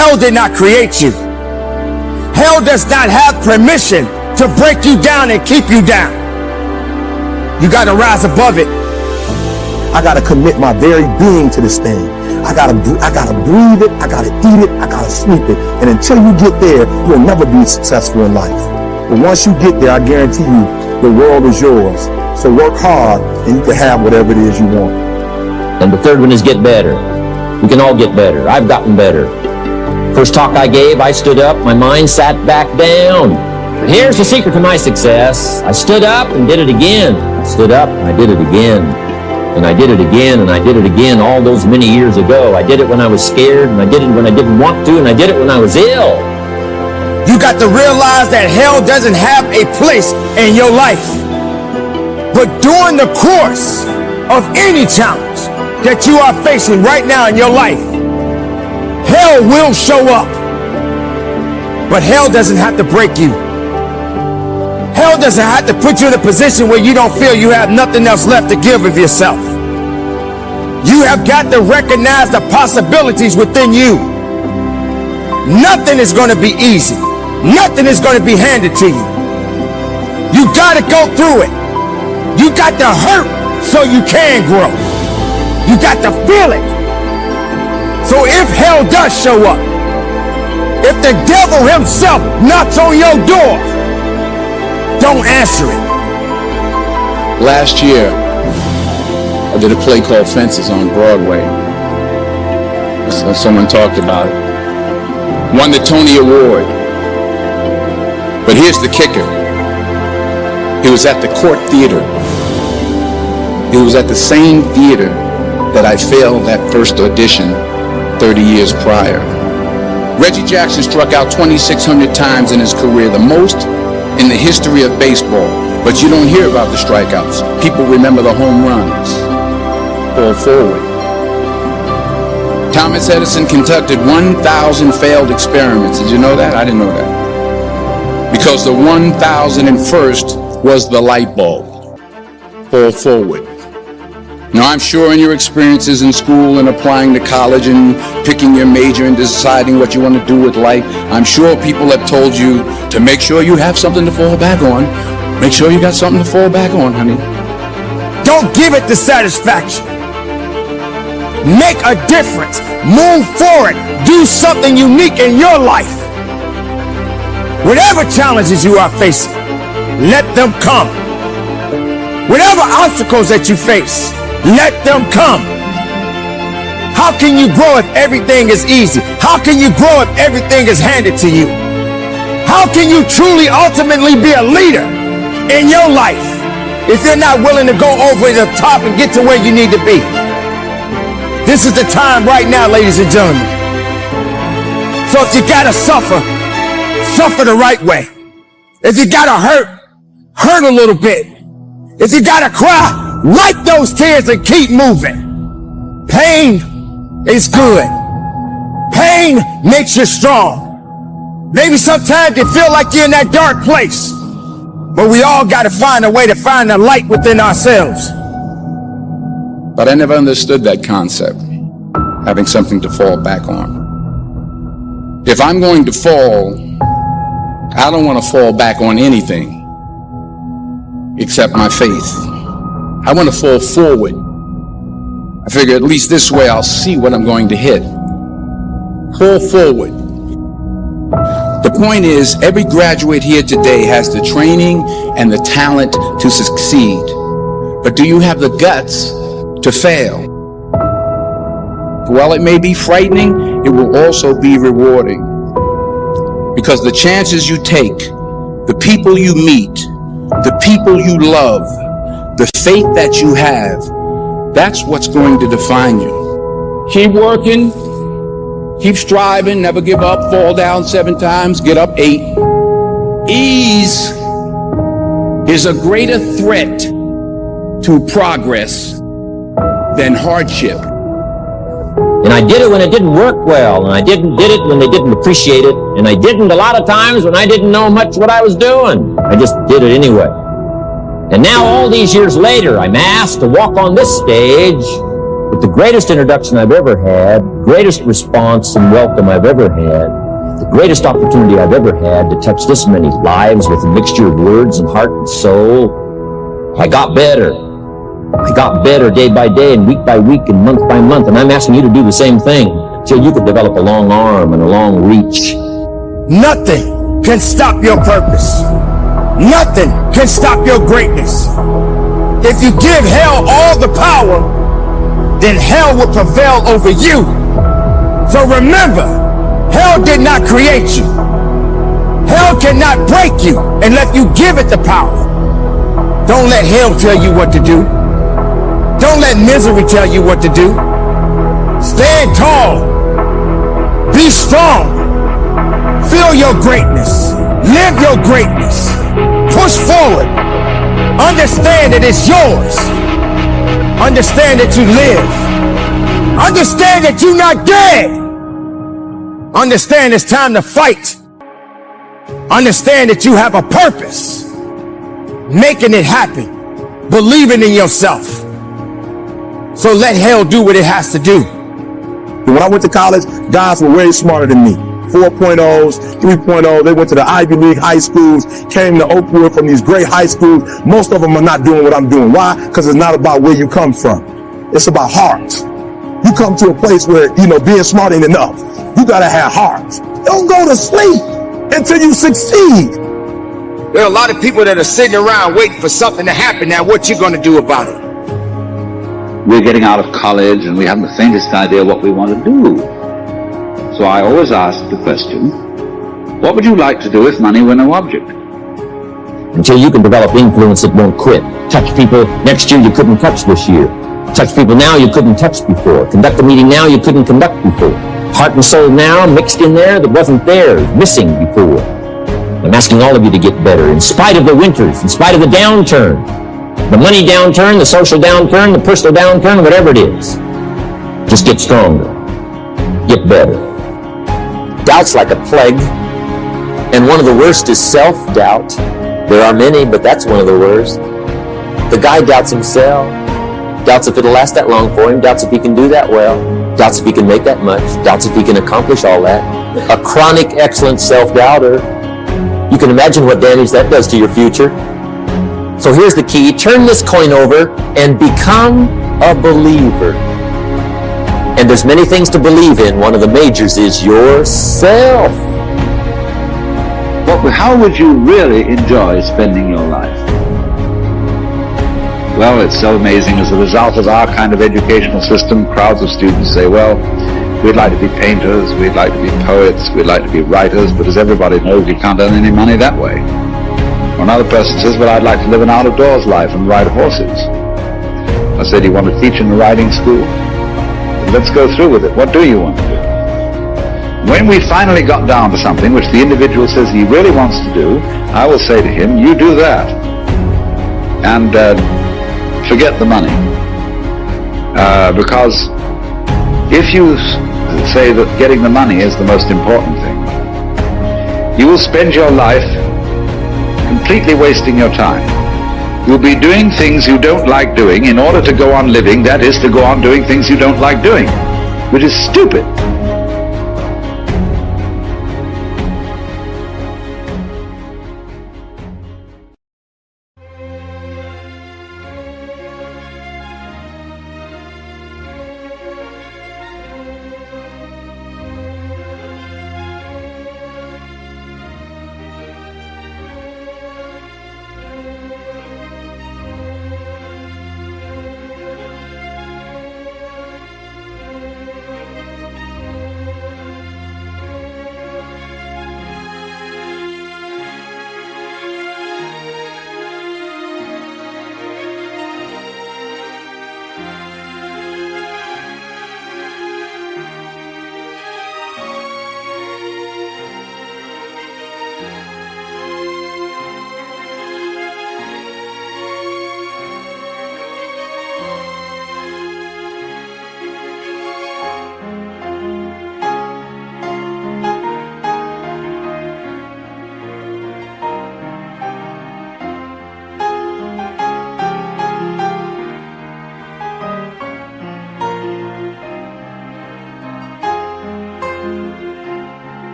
Hell did not create you. Hell does not have permission to break you down and keep you down. You gotta rise above it. I gotta commit my very being to this thing. I gotta breathe it, I gotta eat it, I gotta sleep it. And until you get there, you'll never be successful in life. But once you get there, I guarantee you, the world is yours. So work hard and you can have whatever it is you want. And the third one is get better. We can all get better. I've gotten better. First talk I gave, I stood up, my mind sat back down. But here's the secret to my success. I stood up and did it again. I stood up and I did it again. And I did it again, and I did it again all those many years ago. I did it when I was scared, and I did it when I didn't want to, and I did it when I was ill. You got to realize that hell doesn't have a place in your life. But during the course of any challenge that you are facing right now in your life, hell will show up. But hell doesn't have to break you. Hell doesn't have to put you in a position where you don't feel you have nothing else left to give of yourself. You have got to recognize the possibilities within you. Nothing is going to be easy. Nothing is going to be handed to you. You got to go through it. You got to hurt so you can grow. You got to feel it. So if hell does show up, if the devil himself knocks on your door, don't answer it. Last year, I did a play called Fences on Broadway. So someone talked about it. Won the Tony Award. But here's the kicker. It was at the Court Theater. It was at the same theater that I failed that first audition 30 years prior. Reggie Jackson struck out 2,600 times in his career, the most in the history of baseball. But you don't hear about the strikeouts. People remember the home runs. Fall forward. Thomas Edison conducted 1,000 failed experiments. Did you know that? I didn't know that. Because the 1,001st was the light bulb. Fall forward. Now, I'm sure in your experiences in school and applying to college and picking your major and deciding what you want to do with life, I'm sure people have told you to make sure you have something to fall back on. Make sure you got something to fall back on, honey. Don't give it the satisfaction. Make a difference. Move forward. Do something unique in your life. Whatever challenges you are facing, let them come. Whatever obstacles that you face, let them come. How can you grow if everything is easy? How can you grow if everything is handed to you? How can you truly ultimately be a leader in your life if you're not willing to go over the top and get to where you need to be? This is the time right now, ladies and gentlemen. So if you gotta suffer, suffer the right way. If you gotta hurt a little bit. If you gotta cry, wipe those tears and keep moving. Pain is good. Pain makes you strong. Maybe sometimes you feel like you're in that dark place, but we all got to find a way to find the light within ourselves. But I never understood that concept, having something to fall back on. If I'm going to fall, I don't want to fall back on anything except my faith. I want to fall forward. I figure at least this way I'll see what I'm going to hit. Fall forward. The point is, every graduate here today has the training and the talent to succeed. But do you have the guts to fail? While it may be frightening, it will also be rewarding. Because the chances you take, the people you meet, the people you love, the faith that you have, that's what's going to define you. Keep working, keep striving, never give up, fall down 7 times, get up 8. Ease is a greater threat to progress than hardship. And I did it when it didn't work well, and I did it when they didn't appreciate it, and I didn't a lot of times when I didn't know much what I was doing. I just did it anyway. And now all these years later, I'm asked to walk on this stage But the greatest introduction I've ever had, greatest response and welcome I've ever had, the greatest opportunity I've ever had to touch this many lives with a mixture of words and heart and soul, I got better. I got better day by day and week by week and month by month, and I'm asking you to do the same thing until you could develop a long arm and a long reach. Nothing can stop your purpose. Nothing can stop your greatness. If you give hell all the power, then hell will prevail over you. So remember, hell did not create you. Hell cannot break you unless you give it the power. Don't let hell tell you what to do. Don't let misery tell you what to do. Stand tall. Be strong. Feel your greatness. Live your greatness. Push forward. Understand that it's yours. Understand that you live. Understand that you're not dead. Understand it's time to fight. Understand that you have a purpose. Making it happen. Believing in yourself. So let hell do what it has to do. When I went to college, guys were way smarter than me. 4.0s, 3.0, they went to the Ivy League high schools, came to Oakwood from these great high schools. Most of them are not doing what I'm doing. Why? Because it's not about where you come from. It's about heart. You come to a place where, being smart ain't enough. You gotta have heart. Don't go to sleep until you succeed. There are a lot of people that are sitting around waiting for something to happen. Now, what you gonna do about it? We're getting out of college and we haven't the faintest idea what we want to do. So I always ask the question, what would you like to do if money were no object? Until you can develop influence that won't quit. Touch people next year you couldn't touch this year. Touch people now you couldn't touch before. Conduct a meeting now you couldn't conduct before. Heart and soul now mixed in there that wasn't there, missing before. I'm asking all of you to get better in spite of the winters, in spite of the downturn. The money downturn, the social downturn, the personal downturn, whatever it is. Just get stronger. Get better. Doubt's like a plague, and one of the worst is self-doubt. There are many, but that's one of the worst. The guy doubts himself, doubts if it'll last that long for him, doubts if he can do that well, doubts if he can make that much, doubts if he can accomplish all that. A chronic, excellent self-doubter. You can imagine what damage that does to your future. So here's the key. Turn this coin over and become a believer. And there's many things to believe in. One of the majors is yourself. How would you really enjoy spending your life? Well, it's so amazing. As a result of our kind of educational system, crowds of students say, well, we'd like to be painters, we'd like to be poets, we'd like to be writers, but as everybody knows, you can't earn any money that way. Or another person says, well, I'd like to live an out-of-doors life and ride horses. I said, you want to teach in a riding school? Let's go through with it. What do you want to do? When we finally got down to something which the individual says he really wants to do, I will say to him, you do that. And forget the money. Because if you say that getting the money is the most important thing, you will spend your life completely wasting your time. You'll be doing things you don't like doing in order to go on living, that is, to go on doing things you don't like doing, which is stupid.